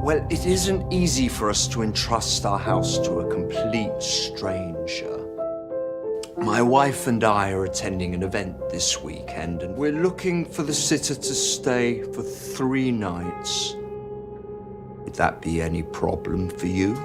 Well, it isn't easy for us to entrust our house to a complete stranger. My wife and I are attending an event this weekend, and we're looking for the sitter to stay for 3 nights. Would that be any problem for you?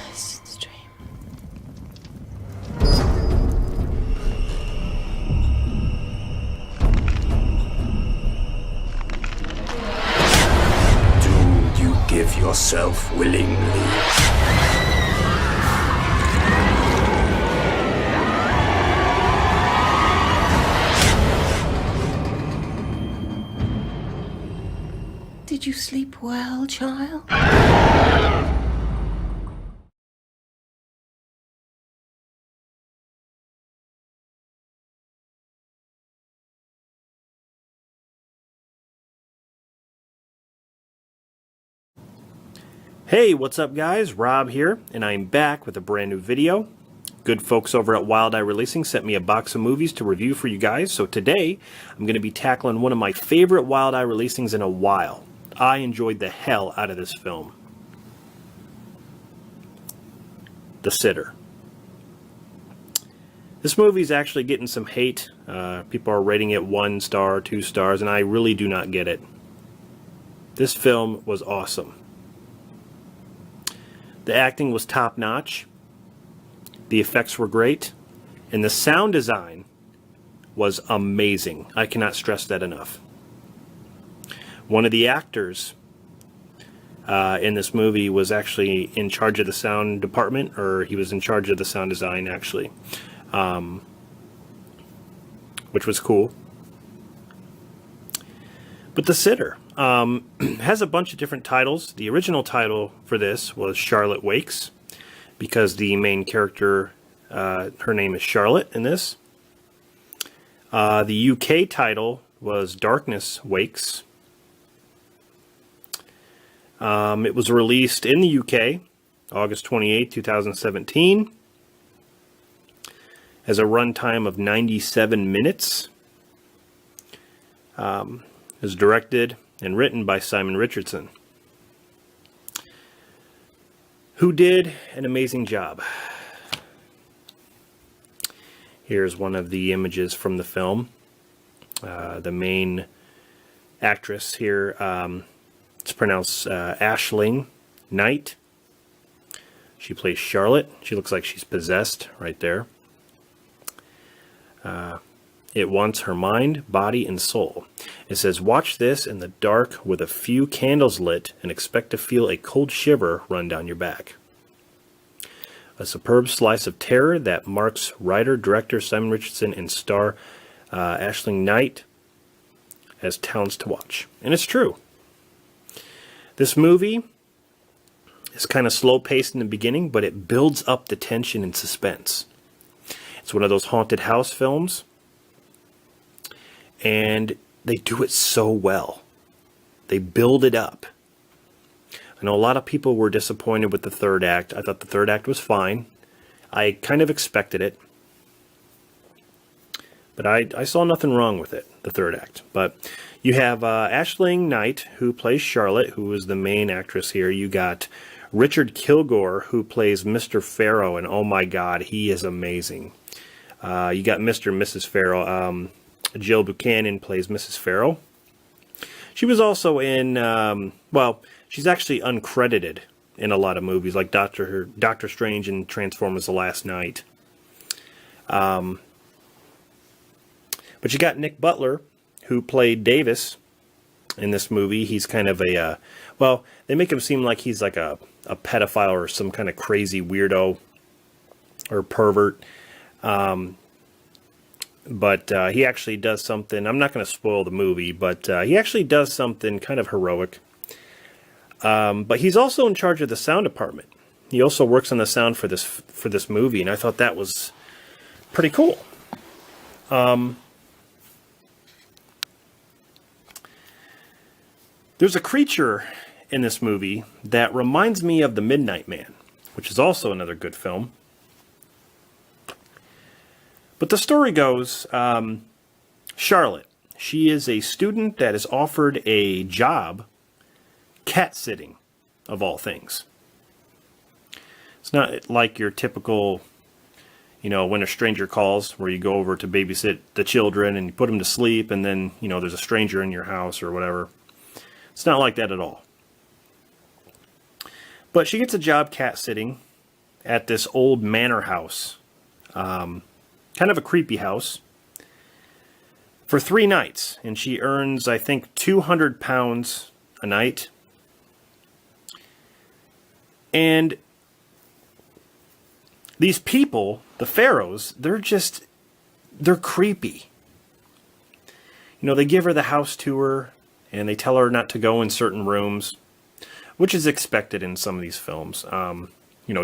It's just a dream. Do you give yourself willingly? Did you sleep well, child? Hey, what's up guys? Rob here, and I'm back with a brand new video. Good folks over at Wild Eye Releasing sent me a box of movies to review for you guys, so today I'm going to be tackling one of my favorite Wild Eye Releasings in a while. I enjoyed the hell out of this film. The Sitter. This movie is actually getting some hate. People are rating it 1 star, 2 stars, and I really do not get it. This film was awesome. The acting was top-notch, the effects were great, and the sound design was amazing. I cannot stress that enough. One of the actors in this movie was actually in charge of the sound department, or he was in charge of the sound design, actually, which was cool. But The Sitter has a bunch of different titles. The original title for this was Charlotte Wakes, because the main character, her name is Charlotte in this. The UK title was Darkness Wakes. It was released in the UK August 28, 2017, has a runtime of 97 minutes. It was directed and written by Simon Richardson, who did an amazing job. Here's one of the images from the film. The main actress here, it's pronounced Aisling Knight. She plays Charlotte. She looks like she's possessed right there. It wants her mind, body, and soul. It says, watch this in the dark with a few candles lit and expect to feel a cold shiver run down your back. A superb slice of terror that marks writer-director Simon Richardson and star Aisling Knight as talents to watch. And it's true. This movie is kind of slow-paced in the beginning, but it builds up the tension and suspense. It's one of those haunted house films, and they do it so well. They build it up. I know a lot of people were disappointed with the third act. I thought the third act was fine. I kind of expected it. But I saw nothing wrong with it, the third act. But you have Aisling Knight, who plays Charlotte, who is the main actress here. You got Richard Kilgore, who plays Mr. Farrow, and oh my god, he is amazing. You got Mr. and Mrs. Farrow. Jill Buchanan plays Mrs. Farrow. She was also in, well, she's actually uncredited in a lot of movies, like Doctor Strange and Transformers: The Last Night. But you got Nick Butler, who played Davis in this movie. He's kind of a, well, they make him seem like he's like a pedophile or some kind of crazy weirdo or pervert. But he actually does something, I'm not going to spoil the movie, but he actually does something kind of heroic. But he's also in charge of the sound department. He also works on the sound for this movie, and I thought that was pretty cool. There's a creature in this movie that reminds me of The Midnight Man, which is also another good film. But the story goes, Charlotte, she is a student that is offered a job cat sitting, of all things. It's not like your typical, when a stranger calls, where you go over to babysit the children and you put them to sleep and then, there's a stranger in your house or whatever. It's not like that at all. But she gets a job cat sitting at this old manor house. Kind of a creepy house. For 3 nights. And she earns, I think, £200 a night. And these people, the pharaohs, they're creepy. They give her the house tour and they tell her not to go in certain rooms, which is expected in some of these films. Don't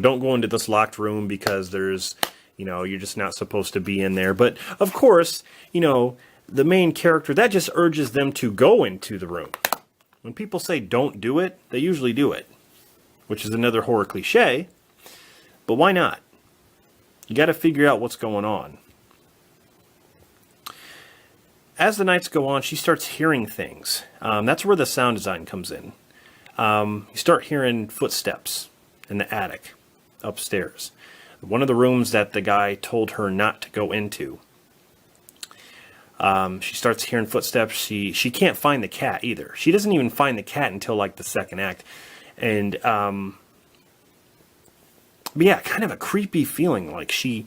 go into this locked room because there's, you're just not supposed to be in there. But of course, the main character, that just urges them to go into the room. When people say don't do it, they usually do it, which is another horror cliche. But why not? You got to figure out what's going on. As the nights go on, she starts hearing things. That's where the sound design comes in. You start hearing footsteps in the attic upstairs. One of the rooms that the guy told her not to go into. She starts hearing footsteps. She can't find the cat either. She doesn't even find the cat until like the second act. And but yeah, kind of a creepy feeling. Like she's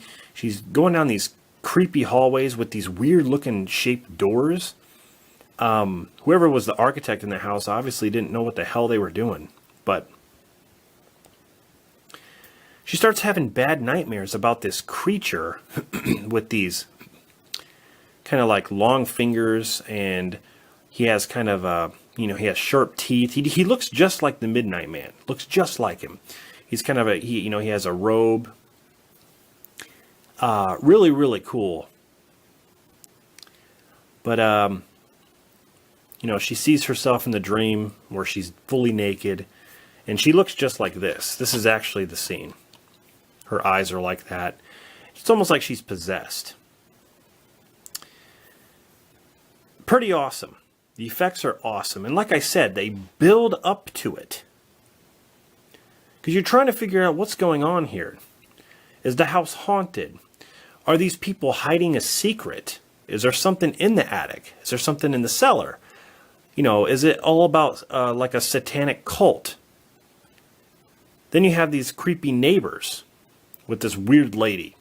going down these creepy hallways with these weird looking shaped doors. Whoever was the architect in the house obviously didn't know what the hell they were doing. But she starts having bad nightmares about this creature with these kind of like long fingers, and he has kind of he has sharp teeth. He looks just like the Midnight Man. Looks just like him. He's kind of he has a robe. Really, really cool. But she sees herself in the dream where she's fully naked, and she looks just like this. This is actually the scene. Her eyes are like that. It's almost like she's possessed. Pretty awesome. The effects are awesome. And like I said, they build up to it. Because you're trying to figure out what's going on here. Is the house haunted? Are these people hiding a secret? Is there something in the attic? Is there something in the cellar? Is it all about like a satanic cult? Then you have these creepy neighbors with this weird lady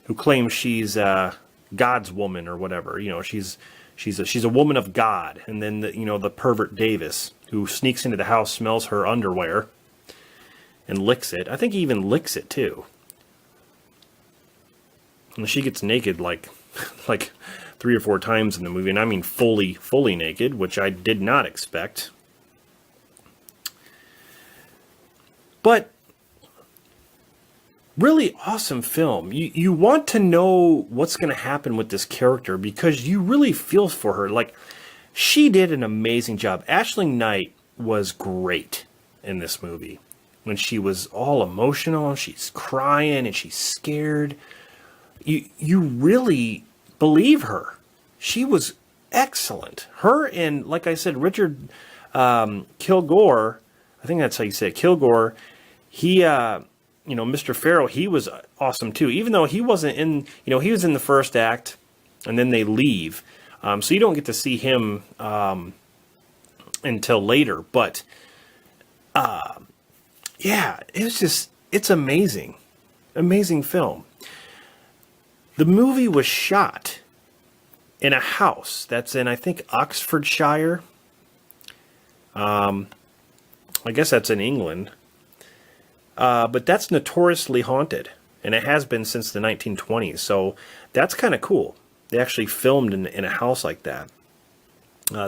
who claims she's God's woman or whatever. She's a woman of God. And then the pervert Davis who sneaks into the house, smells her underwear, and licks it. I think he even licks it too. And she gets naked like 3 or 4 times in the movie, and I mean fully naked, which I did not expect. But really awesome film. You want to know what's going to happen with this character because you really feel for her. Like, she did an amazing job. Aisling Knight was great in this movie. When she was all emotional, she's crying and she's scared. You really believe her. She was excellent. Her and, like I said, Richard Kilgore, I think that's how you say it, Kilgore, he, Mr. Farrow, he was awesome too. Even though he wasn't in, he was in the first act and then they leave. So you don't get to see him until later. But, yeah, it's amazing. Amazing film. The movie was shot in a house that's in, I think, Oxfordshire. I guess that's in England. But that's notoriously haunted, and it has been since the 1920s. So that's kind of cool. They actually filmed in a house like that.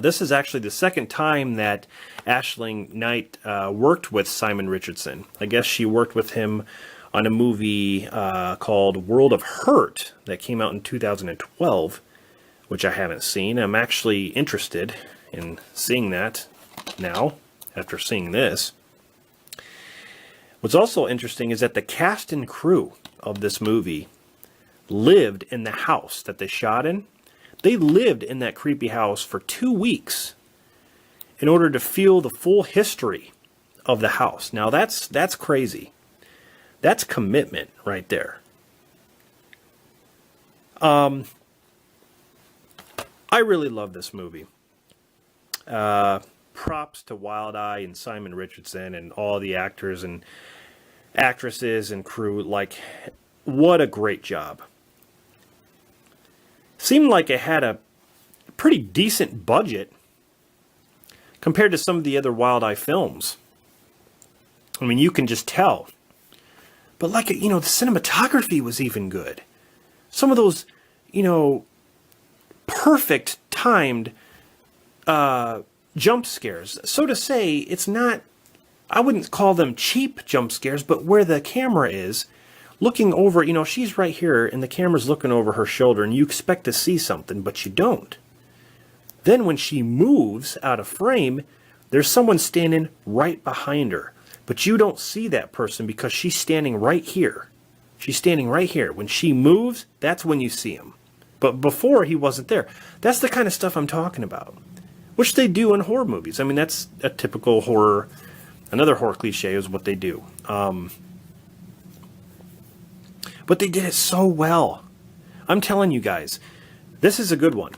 This is actually the second time that Aisling Knight worked with Simon Richardson. I guess she worked with him on a movie called World of Hurt that came out in 2012, which I haven't seen. I'm actually interested in seeing that now, after seeing this. What's also interesting is that the cast and crew of this movie lived in the house that they shot in. They lived in that creepy house for 2 weeks in order to feel the full history of the house. Now that's crazy. That's commitment right there. I really love this movie. Props to Wild Eye and Simon Richardson and all the actors and actresses and crew. Like, what a great job. Seemed like it had a pretty decent budget compared to some of the other Wild Eye films. I mean, you can just tell. But like, you know, the cinematography was even good. Some of those, you know, perfect timed jump scares. So to say, it's not, I wouldn't call them cheap jump scares, but where the camera is looking over, you know, she's right here and the camera's looking over her shoulder and you expect to see something, but you don't. Then when she moves out of frame, there's someone standing right behind her, but you don't see that person because she's standing right here. She's standing right here. When she moves, that's when you see him. But before, he wasn't there. That's the kind of stuff I'm talking about, which they do in horror movies. I mean, that's a typical horror, another horror cliche is what they do. But they did it so well. I'm telling you guys, this is a good one.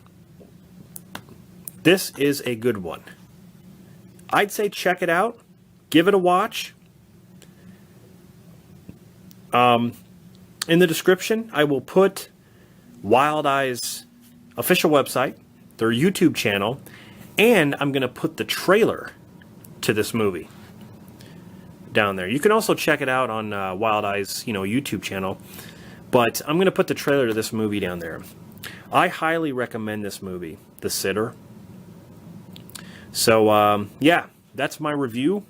This is a good one. I'd say check it out. Give it a watch. In the description, I will put Wild Eye's official website, their YouTube channel, and I'm going to put the trailer to this movie down there. You can also check it out on Wild Eye's, you know, YouTube channel, but I'm going to put the trailer to this movie down there. I highly recommend this movie, The Sitter. So, yeah, that's my review.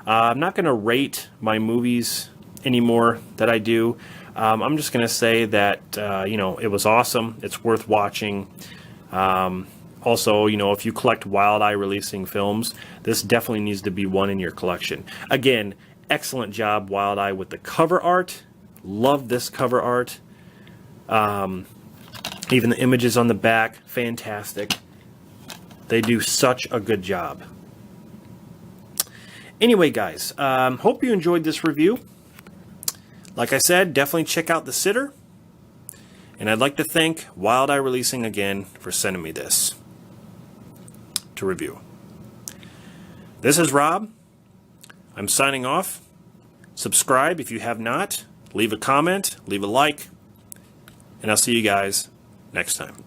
I'm not going to rate my movies anymore that I do. I'm just going to say that, you know, it was awesome. It's worth watching. Also, you know, if you collect Wild Eye releasing films, this definitely needs to be one in your collection. Again, excellent job, Wild Eye, with the cover art. Love this cover art. Even the images on the back, fantastic. They do such a good job. Anyway, guys, hope you enjoyed this review. Like I said, definitely check out The Sitter. And I'd like to thank Wild Eye Releasing again for sending me this to review. This is Rob. I'm signing off. Subscribe if you have not. Leave a comment, leave a like, and I'll see you guys next time.